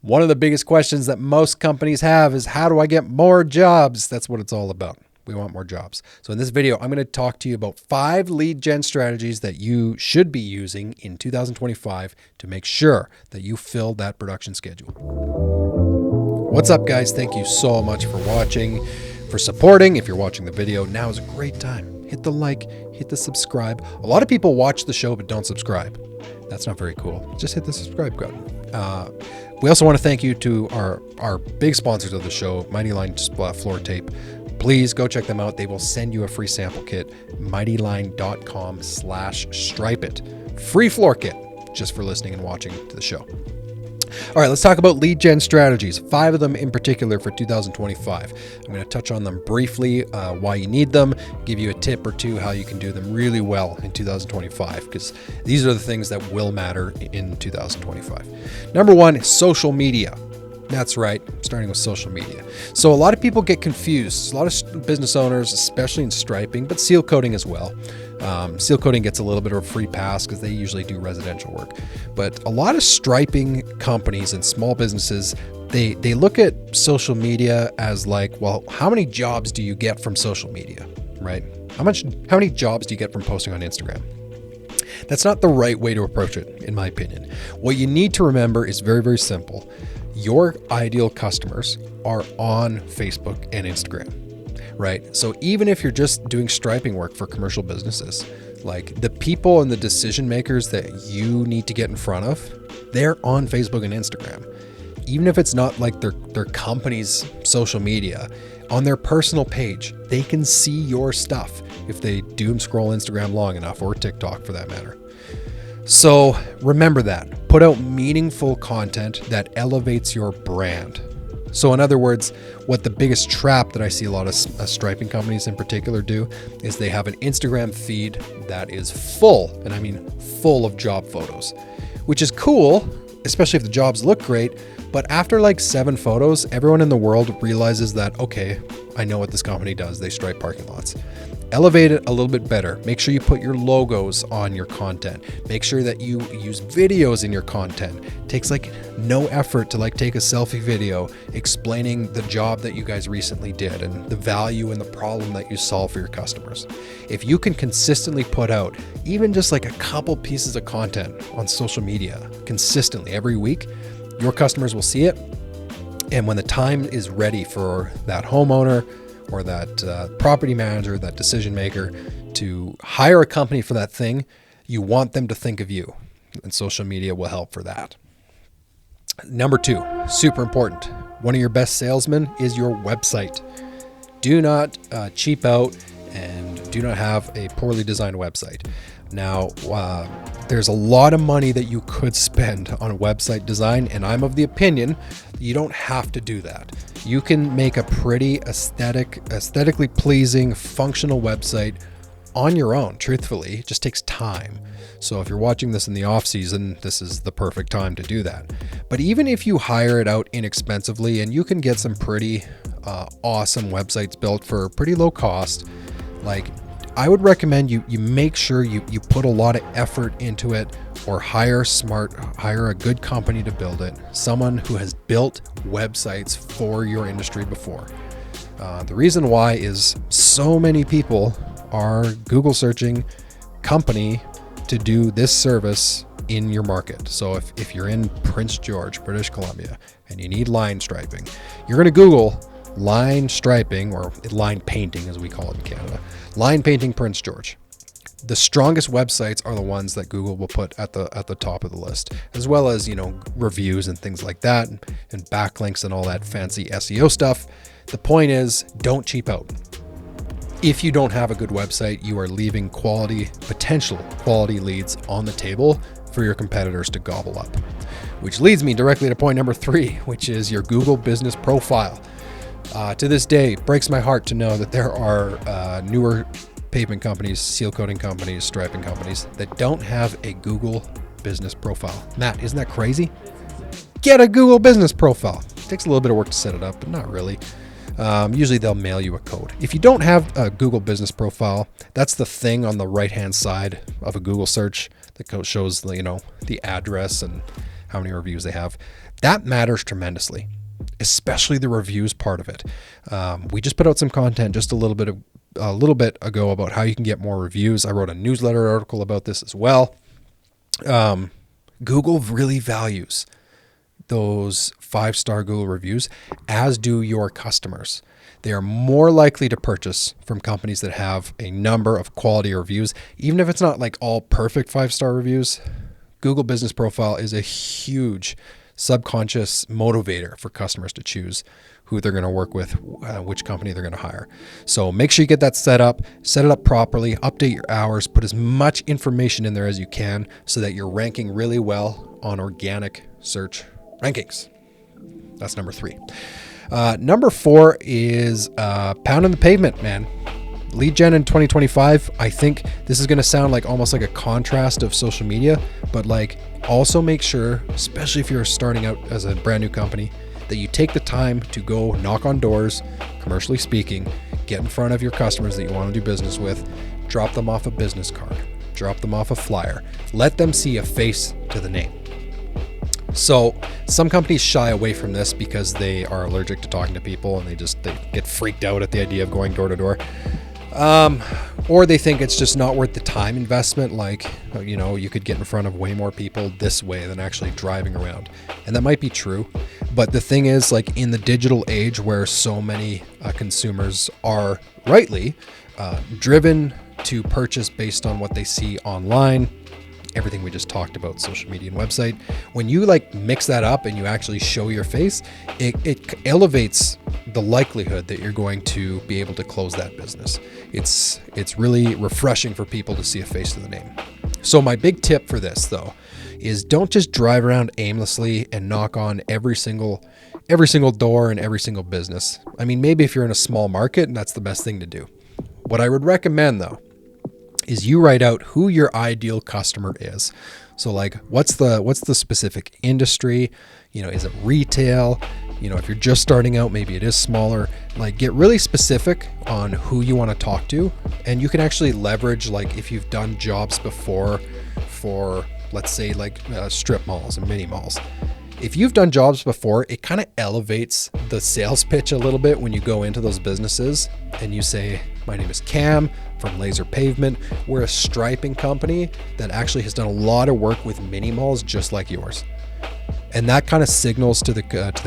One of the biggest questions that most companies have is, how do I get more jobs? That's what it's all about. We want more jobs. So in this video, I'm going to talk to you about 5 lead gen strategies that you should be using in 2025 to make sure that you fill that production schedule. What's up, guys? Thank you so much for watching, for supporting. If you're watching the video, now is a great time. Hit the like, hit the subscribe. A lot of people watch the show but don't subscribe. That's not very cool. Just hit the subscribe button. We also want to thank you to our big sponsors of the show, Mighty Line Floor Tape. Please go check them out. They will send you a free sample kit, mightyline.com/stripeit. Free floor kit, just for listening and watching to the show. All right, let's talk about lead gen strategies, 5 of them in particular for 2025. I'm going to touch on them briefly, why you need them, give you a tip or two how you can do them really well in 2025, because these are the things that will matter in 2025. Number 1 is social media. That's right, starting with social media. So a lot of people get confused. A lot of business owners, especially in striping, but seal coating as well. Seal coating gets a little bit of a free pass because they usually do residential work. But a lot of striping companies and small businesses, they look at social media as like, well, how many jobs do you get from social media, right? How many jobs do you get from posting on Instagram? That's not the right way to approach it, in my opinion. What you need to remember is very, very simple. Your ideal customers are on Facebook and Instagram, right? So even if you're just doing striping work for commercial businesses, like the people and the decision makers that you need to get in front of, they're on Facebook and Instagram. Even if it's not like their company's social media, on their personal page, they can see your stuff if they doom scroll Instagram long enough, or TikTok for that matter. So remember that. Put out meaningful content that elevates your brand. So in other words, what the biggest trap that I see a lot of striping companies in particular do is they have an Instagram feed that is full, and I mean full of job photos, which is cool, especially if the jobs look great. But after like 7 photos, everyone in the world realizes that, okay, I know what this company does. They stripe parking lots. Elevate it a little bit better. Make sure you put your logos on your content. Make sure that you use videos in your content. It takes like no effort to like take a selfie video explaining the job that you guys recently did and the value and the problem that you solve for your customers. If you can consistently put out even just like a couple pieces of content on social media consistently every week, your customers will see it. And when the time is ready for that homeowner or that property manager, that decision maker to hire a company for that thing, you want them to think of you. And social media will help for that. Number 2, super important. One of your best salesmen is your website. Do not cheap out and do not have a poorly designed website. Now, there's a lot of money that you could spend on website design, and I'm of the opinion you don't have to do that. You can make a pretty aesthetically pleasing, functional website on your own. Truthfully, it just takes time. So if you're watching this in the off season, this is the perfect time to do that. But even if you hire it out inexpensively, and you can get some pretty awesome websites built for pretty low cost, like I would recommend you make sure you put a lot of effort into it, or hire a good company to build it. Someone who has built websites for your industry before. The reason why is so many people are Google searching company to do this service in your market. So if you're in Prince George, British Columbia, and you need line striping, you're going to Google line striping, or line painting as we call it in Canada, line painting Prince George. The strongest websites are the ones that Google will put at the top of the list, as well as, reviews and things like that, and backlinks and all that fancy SEO stuff. The point is, don't cheap out. If you don't have a good website, you are leaving potential quality leads on the table for your competitors to gobble up. Which leads me directly to point number 3, which is your Google business profile. To this day, it breaks my heart to know that there are newer pavement companies, seal coating companies, striping companies that don't have a Google business profile. Matt, isn't that crazy? Get a Google business profile. It takes a little bit of work to set it up, but not really. Usually they'll mail you a code. If you don't have a Google business profile, that's the thing on the right-hand side of a Google search that shows the address and how many reviews they have. That matters tremendously, especially the reviews part of it. We just put out some content just a little bit ago about how you can get more reviews. I wrote a newsletter article about this as well. Google really values those 5-star Google reviews, as do your customers. They are more likely to purchase from companies that have a number of quality reviews, even if it's not like all perfect 5-star reviews. Google Business Profile is a huge subconscious motivator for customers to choose who they're going to work with, which company they're going to hire. So make sure you get that set it up properly, update your hours, put as much information in there as you can so that you're ranking really well on organic search rankings. That's number 3. Number 4 is pounding the pavement, man. Lead gen in 2025, I think this is going to sound like almost like a contrast of social media, but like also make sure, especially if you're starting out as a brand new company, that you take the time to go knock on doors, commercially speaking, get in front of your customers that you want to do business with, drop them off a business card, drop them off a flyer, let them see a face to the name. So some companies shy away from this because they are allergic to talking to people and they get freaked out at the idea of going door to door. Or they think it's just not worth the time investment. Like, you could get in front of way more people this way than actually driving around. And that might be true. But the thing is, like, in the digital age where so many consumers are rightly driven to purchase based on what they see online, everything we just talked about, social media and website, when you like mix that up and you actually show your face, it elevates the likelihood that you're going to be able to close that business. It's really refreshing for people to see a face to the name. So my big tip for this though is don't just drive around aimlessly and knock on every single door in every single business. I mean, maybe if you're in a small market, and that's the best thing to do. What I would recommend though is you write out who your ideal customer is. So like, what's the specific industry? Is it retail? If you're just starting out, maybe it is smaller. Like, get really specific on who you want to talk to. And you can actually leverage, like, if you've done jobs before for, let's say, like strip malls and mini malls. If you've done jobs before, it kind of elevates the sales pitch a little bit when you go into those businesses and you say, my name is Cam from Laser Pavement. We're a striping company that actually has done a lot of work with mini malls just like yours. And that kind of signals to the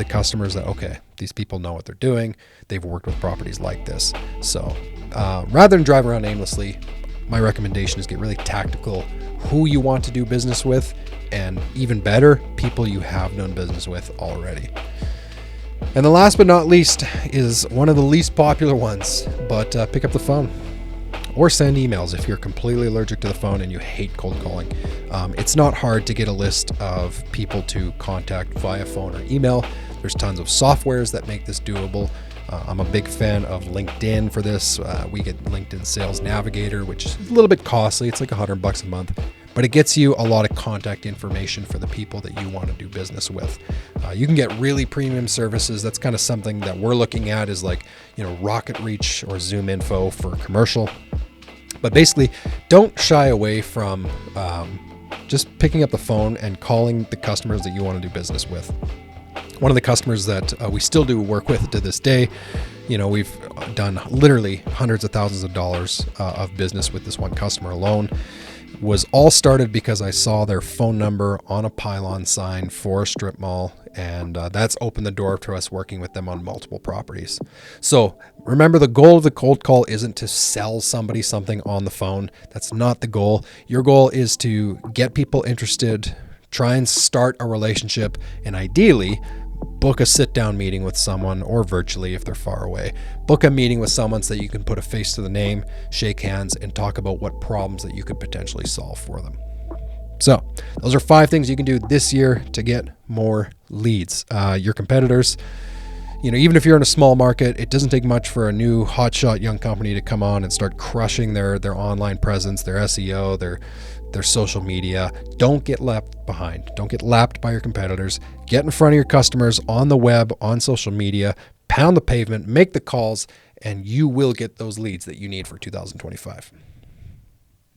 customers that, okay, these people know what they're doing. They've worked with properties like this. So rather than drive around aimlessly, my recommendation is get really tactical who you want to do business with, and even better, people you have done business with already. And the last but not least is one of the least popular ones, but pick up the phone or send emails if you're completely allergic to the phone and you hate cold calling. It's not hard to get a list of people to contact via phone or email. There's tons of softwares that make this doable. I'm a big fan of LinkedIn for this. We get LinkedIn Sales Navigator, which is a little bit costly. It's like $100 a month, but it gets you a lot of contact information for the people that you want to do business with. You can get really premium services. That's kind of something that we're looking at, is like, Rocket Reach or Zoom Info for commercial. But basically, don't shy away from just picking up the phone and calling the customers that you want to do business with. One of the customers that we still do work with to this day, we've done literally hundreds of thousands of dollars of business with this one customer alone, was all started because I saw their phone number on a pylon sign for a strip mall, and that's opened the door to us working with them on multiple properties. So remember, the goal of the cold call isn't to sell somebody something on the phone. That's not the goal. Your goal is to get people interested, try and start a relationship, and ideally book a sit-down meeting with someone, or virtually if they're far away. Book a meeting with someone so that you can put a face to the name, shake hands, and talk about what problems that you could potentially solve for them. So those are 5 things you can do this year to get more leads. Your competitors, even if you're in a small market, it doesn't take much for a new hotshot young company to come on and start crushing their online presence, their SEO, their social media. Don't get left behind. Don't get lapped by your competitors. Get in front of your customers on the web, on social media, pound the pavement, make the calls, and you will get those leads that you need for 2025.